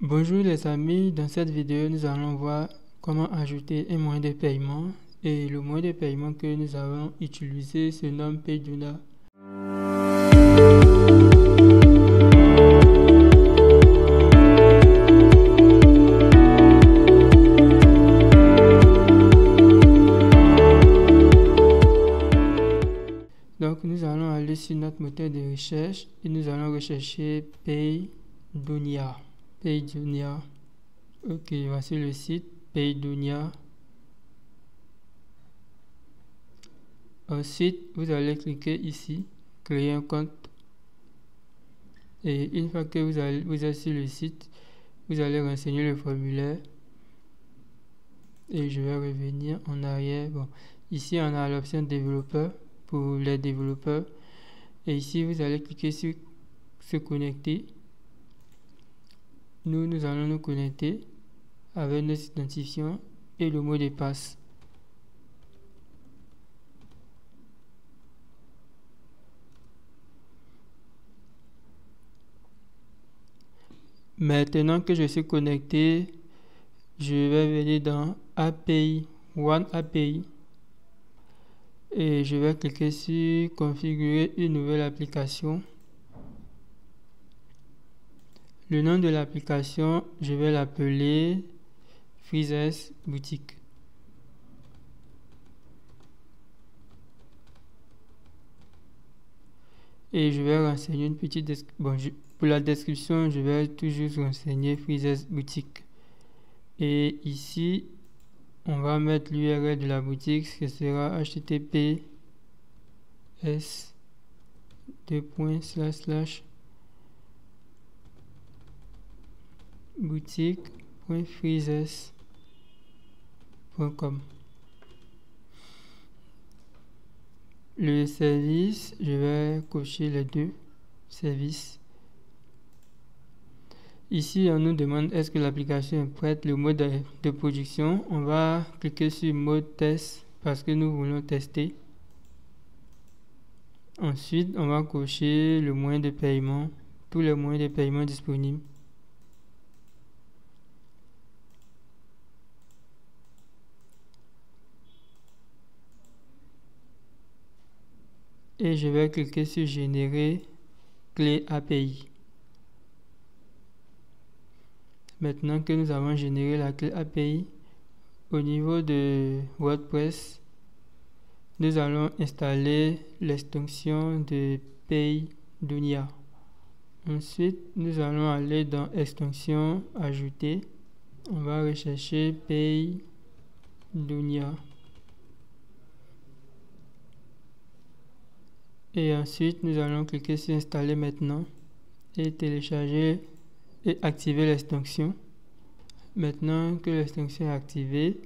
Bonjour les amis, dans cette vidéo nous allons voir comment ajouter un moyen de paiement et le moyen de paiement que nous avons utilisé se nomme PayDuna. Donc nous allons aller sur notre moteur de recherche et nous allons rechercher PayDuna. Ok, voici le site PayDuna. Ensuite, vous allez cliquer ici, créer un compte. Et une fois que vous êtes sur le site, vous allez renseigner le formulaire. Et je vais revenir en arrière. Bon, ici on a l'option développeur pour les développeurs. Et ici, vous allez cliquer sur se connecter. Nous allons nous connecter avec notre identifiant et le mot de passe. Maintenant que je suis connecté, je vais venir dans API, One API et je vais cliquer sur configurer une nouvelle application. Le nom de l'application, je vais l'appeler Freezes Boutique. Et je vais renseigner une petite description. Pour la description, je vais toujours renseigner Freezes Boutique. Et ici, on va mettre l'URL de la boutique, ce sera https://boutique.freezes.com. Le service, je vais cocher les deux services. Ici, on nous demande est-ce que l'application est prête. Le mode de production, on va cliquer sur mode test parce que nous voulons tester. Ensuite, on va cocher le moyen de paiement, tous les moyens de paiement disponibles. Et je vais cliquer sur générer clé API. Maintenant que nous avons généré la clé API, au niveau de WordPress, nous allons installer l'extension de PayDuna. Ensuite, nous allons aller dans extension ajouter. On va rechercher PayDuna. Et ensuite, nous allons cliquer sur installer maintenant et télécharger et activer l'extension. Maintenant que l'extension est activée,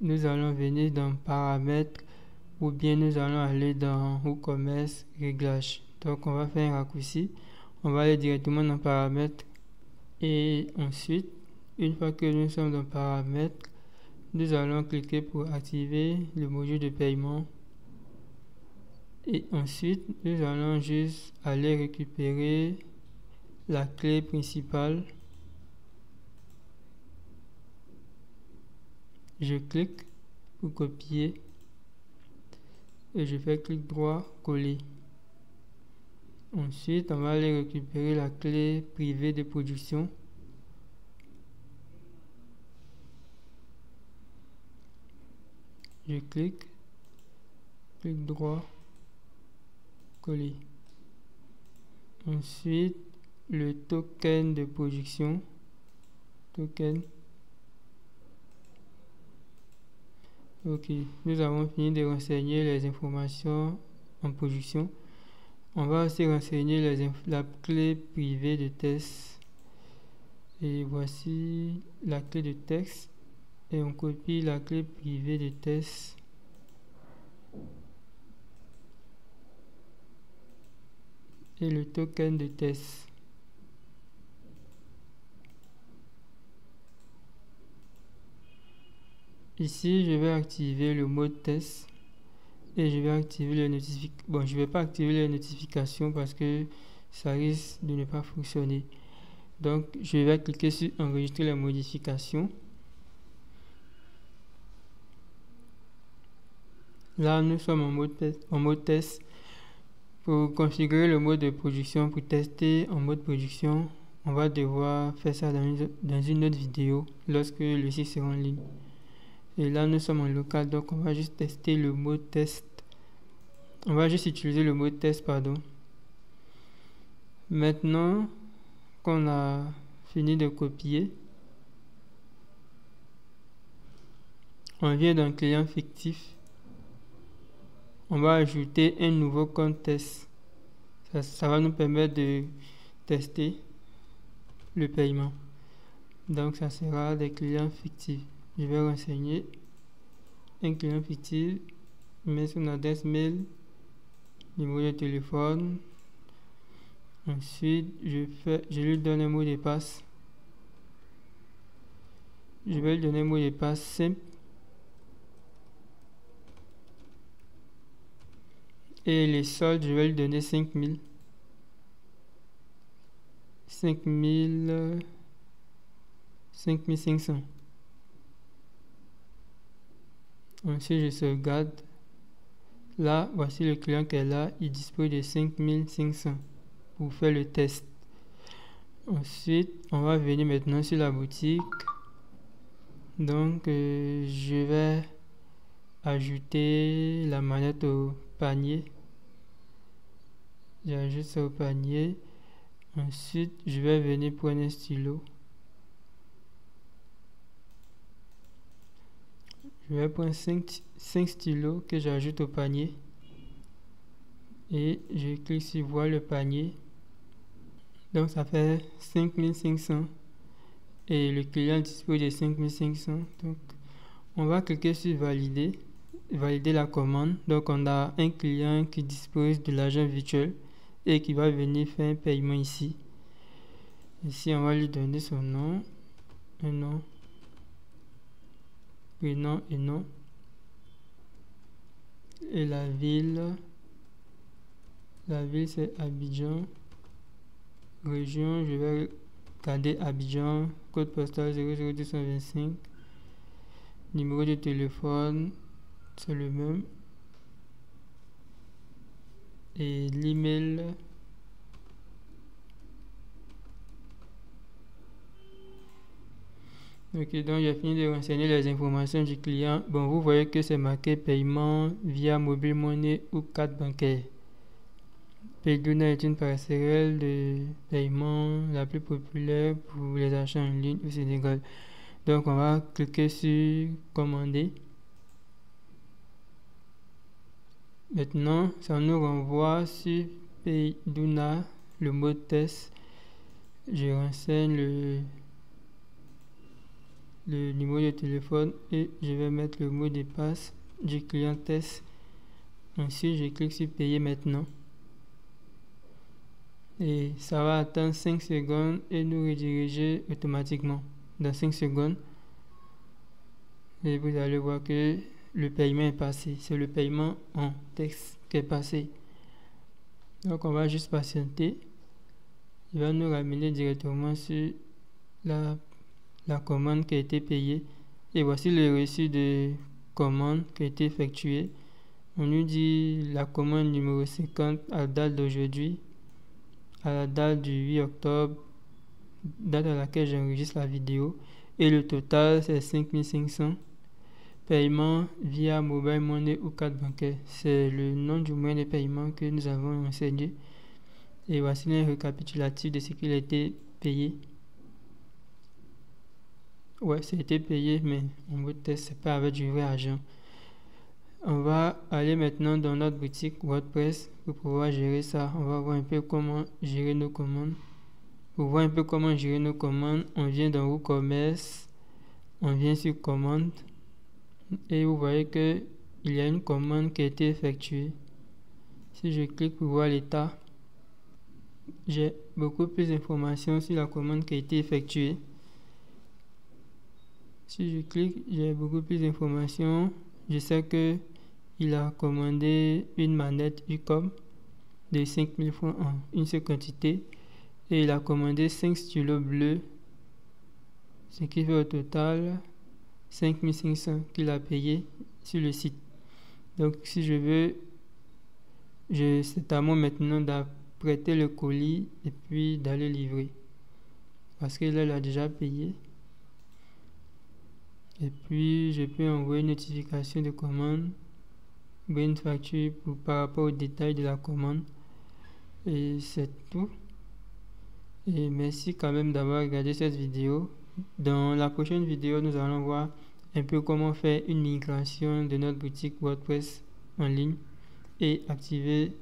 nous allons venir dans paramètres ou bien nous allons aller dans WooCommerce réglages. Donc on va faire un raccourci, on va aller directement dans paramètres et ensuite, une fois que nous sommes dans paramètres, nous allons cliquer pour activer le module de paiement. Et ensuite, nous allons juste aller récupérer la clé principale. Je clique pour copier et je fais clic droit, coller. Ensuite, on va aller récupérer la clé privée de production. Je clique droit, coller. Ensuite, le token de production. Ok, nous avons fini de renseigner les informations en production. On va aussi renseigner la clé privée de test. Et voici la clé de texte. Et on copie la clé privée de test. Et le token de test. Ici, je vais activer le mode test et je vais activer les notifications. Bon, je vais pas activer les notifications parce que ça risque de ne pas fonctionner. Donc, je vais cliquer sur enregistrer les modifications. Là, nous sommes en mode test. Pour configurer le mode de production, pour tester en mode production, on va devoir faire ça dans une autre vidéo lorsque le site sera en ligne. Et là, nous sommes en local, donc on va juste tester le mode test. On va juste utiliser le mode test, pardon. Maintenant qu'on a fini de copier, on vient dans client fictif. On va ajouter un nouveau compte test. Ça va nous permettre de tester le paiement. Donc ça sera des clients fictifs. Je vais renseigner un client fictif, met son adresse mail, numéro de téléphone. Ensuite, je lui donne un mot de passe. Je vais lui donner un mot de passe simple. Et les soldes, je vais lui donner 5000. 5500. Ensuite, je sauvegarde. Là, voici le client qui est là. Il dispose de 5500 pour faire le test. Ensuite, on va venir maintenant sur la boutique. Donc, je vais ajouter la manette au panier. J'ajoute ça au panier. Ensuite, je vais venir prendre un stylo. Je vais prendre 5 stylos que j'ajoute au panier. Et je clique sur voir le panier. Donc, ça fait 5500. Et le client dispose de 5500. Donc, on va cliquer sur valider. Valider la commande. Donc, on a un client qui dispose de l'argent virtuel et qui va venir faire un paiement ici. Ici, on va lui donner son nom, un nom, prénom et nom. Et la ville c'est Abidjan. Région, je vais garder Abidjan, code postal 00225. Numéro de téléphone, c'est le même. Et l'email, ok, donc j'ai fini de renseigner les informations du client. Bon, vous voyez que c'est marqué paiement via mobile money ou carte bancaire. Payduna est une passerelle de paiement la plus populaire pour les achats en ligne au Sénégal. Donc on va cliquer sur commander. Maintenant, ça nous renvoie sur Payduna, le mot test. Je renseigne le numéro de téléphone et je vais mettre le mot de passe du client test. Ensuite, je clique sur payer maintenant. Et ça va attendre 5 secondes et nous rediriger automatiquement dans 5 secondes. Et vous allez voir que le paiement est passé. C'est le paiement en texte qui est passé. Donc on va juste patienter. Il va nous ramener directement sur la commande qui a été payée. Et voici le reçu de commande qui a été effectué. On nous dit la commande numéro 50 à la date d'aujourd'hui, à la date du 8 octobre, date à laquelle j'enregistre la vidéo. Et le total, c'est 5500. Paiement via mobile money ou carte bancaire. C'est le nom du moyen de paiement que nous avons enseigné. Et voici un récapitulatif de ce qu'il a été payé. Ouais, ça a été payé, mais en mode test, c'est pas avec du vrai argent. On va aller maintenant dans notre boutique WordPress pour pouvoir gérer ça. On va voir un peu comment gérer nos commandes. Pour voir un peu comment gérer nos commandes, on vient dans WooCommerce, on vient sur commande et vous voyez que il y a une commande qui a été effectuée. Si je clique pour voir l'état, j'ai beaucoup plus d'informations sur la commande qui a été effectuée. Si je clique, j'ai beaucoup plus d'informations. Je sais que il a commandé une manette Ucom de 5000 francs en une seule quantité. et il a commandé 5 stylos bleus, ce qui fait au total 5500 qu'il a payé sur le site. Donc si je veux, c'est à moi maintenant d'apprêter le colis et puis d'aller livrer, parce qu'il a déjà payé. Et puis je peux envoyer une notification de commande ou une facture par rapport aux détails de la commande. Et c'est tout. Et merci quand même d'avoir regardé cette vidéo. Dans la prochaine vidéo, nous allons voir un peu comment faire une migration de notre boutique WordPress en ligne et activer.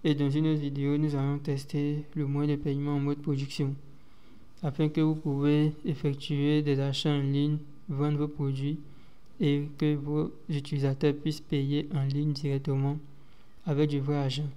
Et dans une autre vidéo, nous allons tester le moyen de paiement en mode production, afin que vous pouvez effectuer des achats en ligne, vendre vos produits et que vos utilisateurs puissent payer en ligne directement avec du vrai argent.